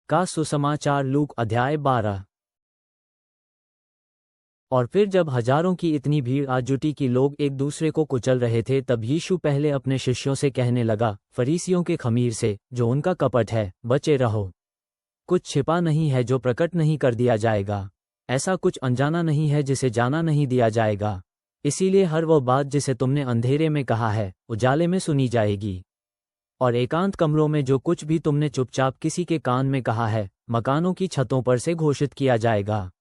का सुसमाचार। लूक अध्याय 12। और फिर जब हजारों की इतनी भीड़ आ जुटी कि लोग एक दूसरे को कुचल रहे थे, तब यीशु पहले अपने शिष्यों से कहने लगा, फरीसियों के खमीर से, जो उनका कपट है, बचे रहो। कुछ छिपा नहीं है जो प्रकट नहीं कर दिया जाएगा, ऐसा कुछ अनजाना नहीं है जिसे जाना नहीं दिया जाएगा। इसीलिए हर वो बात जिसे तुमने अंधेरे में कहा है, उजाले में सुनी जाएगी, और एकांत कमरों में जो कुछ भी तुमने चुपचाप किसी के कान में कहा है, मकानों की छतों पर से घोषित किया जाएगा।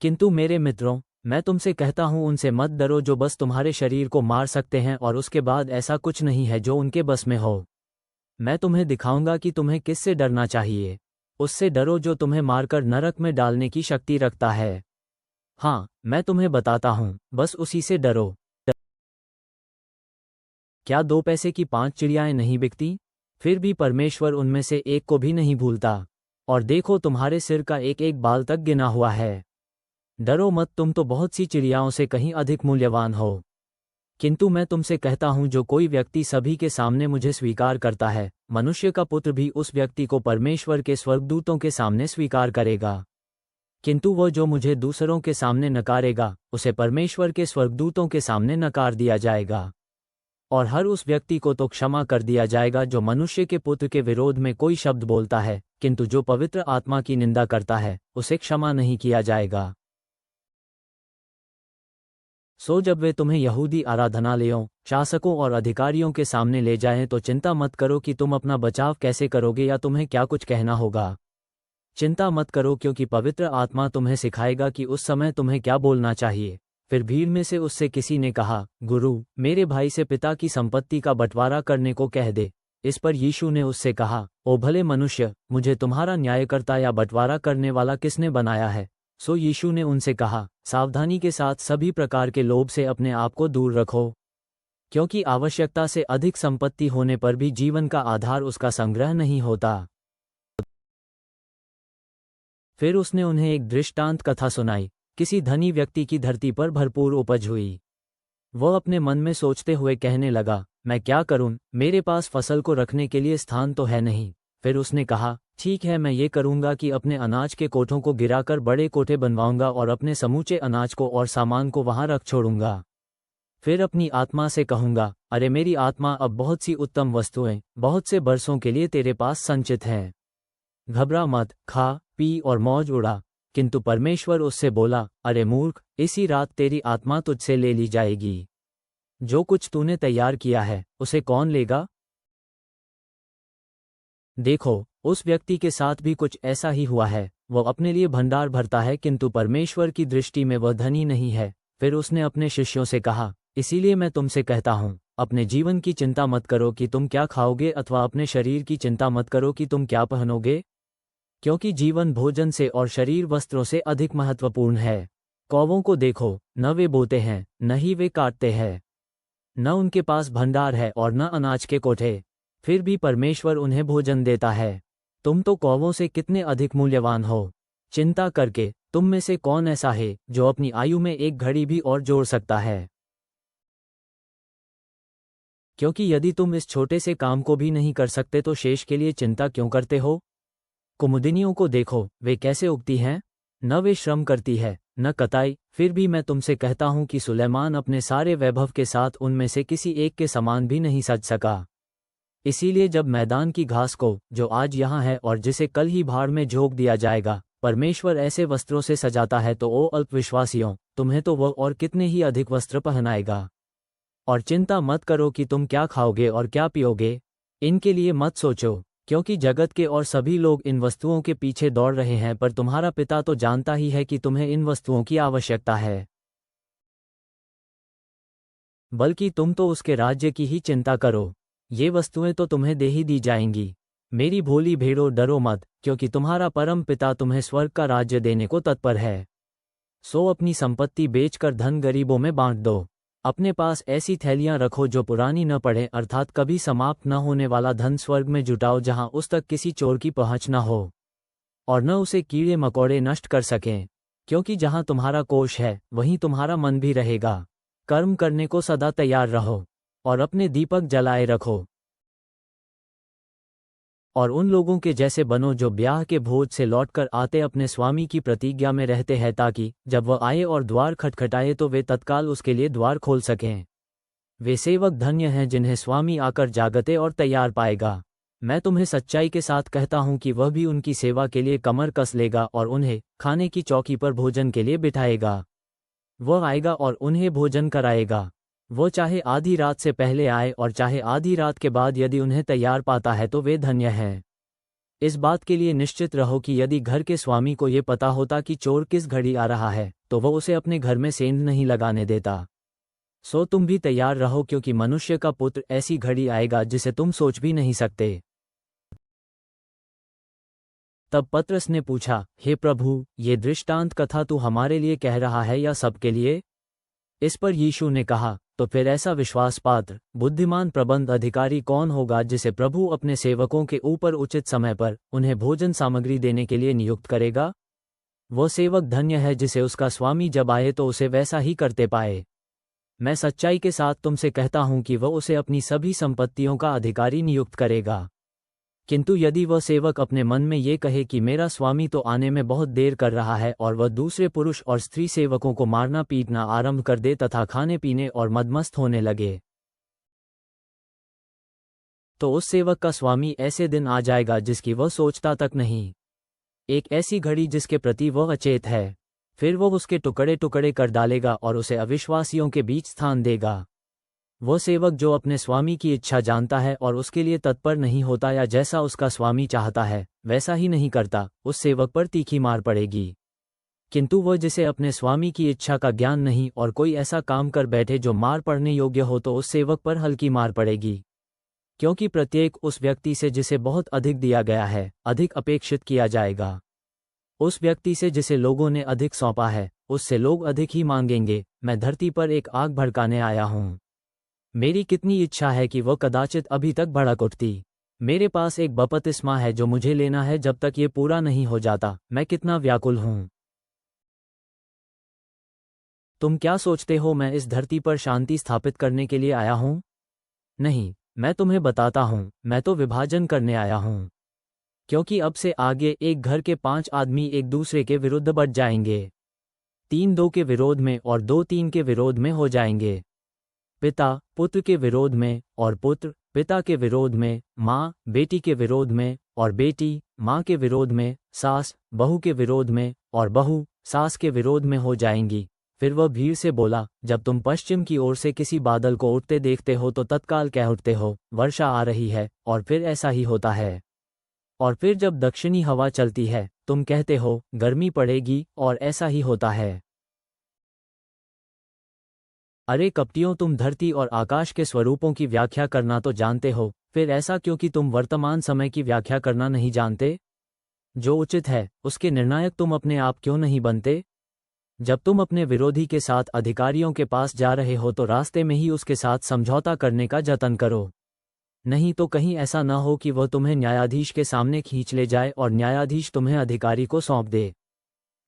किंतु मेरे मित्रों, मैं तुमसे कहता हूं, उनसे मत डरो जो बस तुम्हारे शरीर को मार सकते हैं, और उसके बाद ऐसा कुछ नहीं है जो उनके बस में हो। मैं तुम्हें दिखाऊंगा कि तुम्हें किससे डरना चाहिए। उससे डरो जो तुम्हें मारकर नरक में डालने की शक्ति रखता है। हाँ, मैं तुम्हें बताता हूं, बस उसी से डरो। क्या 2 पैसे की 5 चिड़ियाएं नहीं बिकती? फिर भी परमेश्वर उनमें से एक को भी नहीं भूलता। और देखो, तुम्हारे सिर का एक एक बाल तक गिना हुआ है। डरो मत, तुम तो बहुत सी चिड़ियाओं से कहीं अधिक मूल्यवान हो। किंतु मैं तुमसे कहता हूं, जो कोई व्यक्ति सभी के सामने मुझे स्वीकार करता है, मनुष्य का पुत्र भी उस व्यक्ति को परमेश्वर के स्वर्गदूतों के सामने स्वीकार करेगा। किंतु वह जो मुझे दूसरों के सामने नकारेगा, उसे परमेश्वर के स्वर्गदूतों के सामने नकार दिया जाएगा। और हर उस व्यक्ति को तो क्षमा कर दिया जाएगा जो मनुष्य के पुत्र के विरोध में कोई शब्द बोलता है, किंतु जो पवित्र आत्मा की निंदा करता है, उसे क्षमा नहीं किया जाएगा। सो जब वे तुम्हें यहूदी आराधनालयों, शासकों और अधिकारियों के सामने ले जाएं, तो चिंता मत करो कि तुम अपना बचाव कैसे करोगे या तुम्हें क्या कुछ कहना होगा। चिंता मत करो, क्योंकि पवित्र आत्मा तुम्हें सिखाएगा कि उस समय तुम्हें क्या बोलना चाहिए। फिर भीड़ में से उससे किसी ने कहा, गुरु, मेरे भाई से पिता की संपत्ति का बंटवारा करने को कह दे। इस पर यीशु ने उससे कहा, ओ भले मनुष्य, मुझे तुम्हारा न्यायकर्ता या बंटवारा करने वाला किसने बनाया है? सो यीशु ने उनसे कहा, सावधानी के साथ सभी प्रकार के लोभ से अपने आप को दूर रखो, क्योंकि आवश्यकता से अधिक संपत्ति होने पर भी जीवन का आधार उसका संग्रह नहीं होता। फिर उसने उन्हें एक दृष्टांत कथा सुनाई। किसी धनी व्यक्ति की धरती पर भरपूर उपज हुई। वह अपने मन में सोचते हुए कहने लगा, मैं क्या करूं, मेरे पास फसल को रखने के लिए स्थान तो है नहीं। फिर उसने कहा, ठीक है, मैं ये करूंगा कि अपने अनाज के कोठों को गिराकर बड़े कोठे बनवाऊंगा और अपने समूचे अनाज को और सामान को वहां रख छोड़ूंगा। फिर अपनी आत्मा से कहूंगा, अरे मेरी आत्मा, अब बहुत सी उत्तम वस्तुएं बहुत से बरसों के लिए तेरे पास संचित हैं। घबरा मत, खा पी और मौज उड़ा। किंतु परमेश्वर उससे बोला, अरे मूर्ख, इसी रात तेरी आत्मा तुझसे ले ली जाएगी। जो कुछ तूने तैयार किया है, उसे कौन लेगा? देखो, उस व्यक्ति के साथ भी कुछ ऐसा ही हुआ है। वह अपने लिए भंडार भरता है, किंतु परमेश्वर की दृष्टि में वह धनी नहीं है। फिर उसने अपने शिष्यों से कहा, इसीलिए मैं तुमसे कहता हूं, अपने जीवन की चिंता मत करो कि तुम क्या खाओगे, अथवा अपने शरीर की चिंता मत करो कि तुम क्या पहनोगे, क्योंकि जीवन भोजन से और शरीर वस्त्रों से अधिक महत्वपूर्ण है। कौवों को देखो, न वे बोते हैं, न ही वे काटते हैं, न उनके पास भंडार है और न अनाज के कोठे, फिर भी परमेश्वर उन्हें भोजन देता है। तुम तो कौवों से कितने अधिक मूल्यवान हो। चिंता करके तुम में से कौन ऐसा है जो अपनी आयु में एक घड़ी भी और जोड़ सकता है? क्योंकि यदि तुम इस छोटे से काम को भी नहीं कर सकते, तो शेष के लिए चिंता क्यों करते हो? कुमुदिनियों को देखो, वे कैसे उगती हैं, न वे श्रम करती है, न कताई। फिर भी मैं तुमसे कहता हूं कि सुलैमान अपने सारे वैभव के साथ उनमें से किसी एक के समान भी नहीं सज सका। इसीलिए जब मैदान की घास को, जो आज यहाँ है और जिसे कल ही भाड़ में झोंक दिया जाएगा, परमेश्वर ऐसे वस्त्रों से सजाता है, तो ओ अल्पविश्वासियों, तुम्हें तो वह और कितने ही अधिक वस्त्र पहनाएगा। और चिंता मत करो कि तुम क्या खाओगे और क्या पियोगे, इनके लिए मत सोचो, क्योंकि जगत के और सभी लोग इन वस्तुओं के पीछे दौड़ रहे हैं, पर तुम्हारा पिता तो जानता ही है कि तुम्हें इन वस्तुओं की आवश्यकता है। बल्कि तुम तो उसके राज्य की ही चिंता करो, ये वस्तुएं तो तुम्हें दे ही दी जाएंगी। मेरी भोली भेड़ों, डरो मत, क्योंकि तुम्हारा परम पिता तुम्हें स्वर्ग का राज्य देने को तत्पर है। सो अपनी संपत्ति बेचकर धन गरीबों में बांट दो। अपने पास ऐसी थैलियां रखो जो पुरानी न पड़े, अर्थात कभी समाप्त न होने वाला धन स्वर्ग में जुटाओ, जहां उस तक किसी चोर की पहुंच न हो और न उसे कीड़े मकोड़े नष्ट कर सकें। क्योंकि जहां तुम्हारा कोष है, वहीं तुम्हारा मन भी रहेगा। कर्म करने को सदा तैयार रहो और अपने दीपक जलाए रखो। और उन लोगों के जैसे बनो जो ब्याह के भोज से लौटकर आते अपने स्वामी की प्रतिज्ञा में रहते हैं, ताकि जब वह आए और द्वार खटखटाए तो वे तत्काल उसके लिए द्वार खोल सकें। वे सेवक धन्य हैं जिन्हें स्वामी आकर जागते और तैयार पाएगा। मैं तुम्हें सच्चाई के साथ कहता हूँ कि वह भी उनकी सेवा के लिए कमर कस लेगा और उन्हें खाने की चौकी पर भोजन के लिए बिठाएगा। वह आएगा और उन्हें भोजन कराएगा। वो चाहे आधी रात से पहले आए और चाहे आधी रात के बाद, यदि उन्हें तैयार पाता है तो वे धन्य हैं। इस बात के लिए निश्चित रहो कि यदि घर के स्वामी को ये पता होता कि चोर किस घड़ी आ रहा है तो वह उसे अपने घर में सेंध नहीं लगाने देता। सो तुम भी तैयार रहो, क्योंकि मनुष्य का पुत्र ऐसी घड़ी आएगा जिसे तुम सोच भी नहीं सकते। तब पतरस ने पूछा, हे प्रभु, ये दृष्टांत कथा तू हमारे लिए कह रहा है या सबके लिए? इस पर यीशु ने कहा, तो फिर ऐसा विश्वास पात्र बुद्धिमान प्रबंध अधिकारी कौन होगा जिसे प्रभु अपने सेवकों के ऊपर उचित समय पर उन्हें भोजन सामग्री देने के लिए नियुक्त करेगा? वो सेवक धन्य है जिसे उसका स्वामी जब आए तो उसे वैसा ही करते पाए। मैं सच्चाई के साथ तुमसे कहता हूं कि वह उसे अपनी सभी संपत्तियों का अधिकारी नियुक्त करेगा। किंतु यदि वह सेवक अपने मन में ये कहे कि मेरा स्वामी तो आने में बहुत देर कर रहा है, और वह दूसरे पुरुष और स्त्री सेवकों को मारना पीटना आरंभ कर दे तथा खाने पीने और मदमस्त होने लगे, तो उस सेवक का स्वामी ऐसे दिन आ जाएगा जिसकी वह सोचता तक नहीं, एक ऐसी घड़ी जिसके प्रति वह अचेत है। फिर वह उसके टुकड़े टुकड़े कर डालेगा और उसे अविश्वासियों के बीच स्थान देगा। वह सेवक जो अपने स्वामी की इच्छा जानता है और उसके लिए तत्पर नहीं होता, या जैसा उसका स्वामी चाहता है वैसा ही नहीं करता, उस सेवक पर तीखी मार पड़ेगी। किंतु वह जिसे अपने स्वामी की इच्छा का ज्ञान नहीं और कोई ऐसा काम कर बैठे जो मार पड़ने योग्य हो, तो उस सेवक पर हल्की मार पड़ेगी। क्योंकि प्रत्येक उस व्यक्ति से जिसे बहुत अधिक दिया गया है अधिक अपेक्षित किया जाएगा। उस व्यक्ति से जिसे लोगों ने अधिक सौंपा है उससे लोग अधिक ही मांगेंगे। मैं धरती पर एक आग भड़काने आया हूँ। मेरी कितनी इच्छा है कि वह कदाचित अभी तक भड़क उठती। मेरे पास एक बपतिस्मा है जो मुझे लेना है, जब तक ये पूरा नहीं हो जाता मैं कितना व्याकुल हूँ। तुम क्या सोचते हो मैं इस धरती पर शांति स्थापित करने के लिए आया हूँ? नहीं, मैं तुम्हें बताता हूँ, मैं तो विभाजन करने आया हूँ। क्योंकि अब से आगे एक घर के 5 आदमी एक दूसरे के विरुद्ध बढ़ जाएंगे, 3 2 के विरोध में और 2 3 के विरोध में हो जाएंगे। पिता पुत्र के विरोध में और पुत्र पिता के विरोध में, माँ बेटी के विरोध में और बेटी माँ के विरोध में, सास बहू के विरोध में और बहू सास के विरोध में हो जाएंगी। फिर वह भीड़ से बोला, जब तुम पश्चिम की ओर से किसी बादल को उठते देखते हो तो तत्काल कह उठते हो वर्षा आ रही है, और फिर ऐसा ही होता है। और फिर जब दक्षिणी हवा चलती है तुम कहते हो गर्मी पड़ेगी, और ऐसा ही होता है। अरे कपटियों, तुम धरती और आकाश के स्वरूपों की व्याख्या करना तो जानते हो, फिर ऐसा क्योंकि तुम वर्तमान समय की व्याख्या करना नहीं जानते? जो उचित है उसके निर्णायक तुम अपने आप क्यों नहीं बनते? जब तुम अपने विरोधी के साथ अधिकारियों के पास जा रहे हो तो रास्ते में ही उसके साथ समझौता करने का जतन करो, नहीं तो कहीं ऐसा न हो कि वह तुम्हें न्यायाधीश के सामने खींच ले जाए और न्यायाधीश तुम्हें अधिकारी को सौंप दे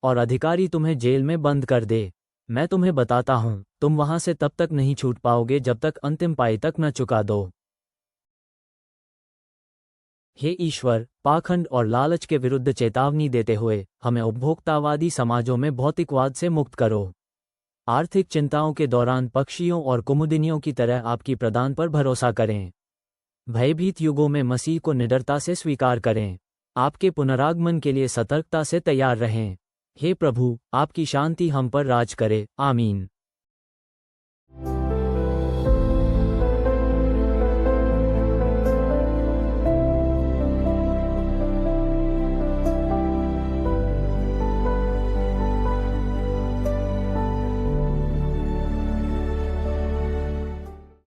और अधिकारी तुम्हें जेल में बंद कर दे। मैं तुम्हें बताता हूँ, तुम वहां से तब तक नहीं छूट पाओगे जब तक अंतिम पाई तक न चुका दो। हे ईश्वर, पाखंड और लालच के विरुद्ध चेतावनी देते हुए हमें उपभोक्तावादी समाजों में भौतिकवाद से मुक्त करो। आर्थिक चिंताओं के दौरान पक्षियों और कुमुदिनियों की तरह आपकी प्रदान पर भरोसा करें। भयभीत युगों में मसीह को निडरता से स्वीकार करें। आपके पुनरागमन के लिए सतर्कता से तैयार रहें। हे प्रभु, आपकी शांति हम पर राज करे। आमीन।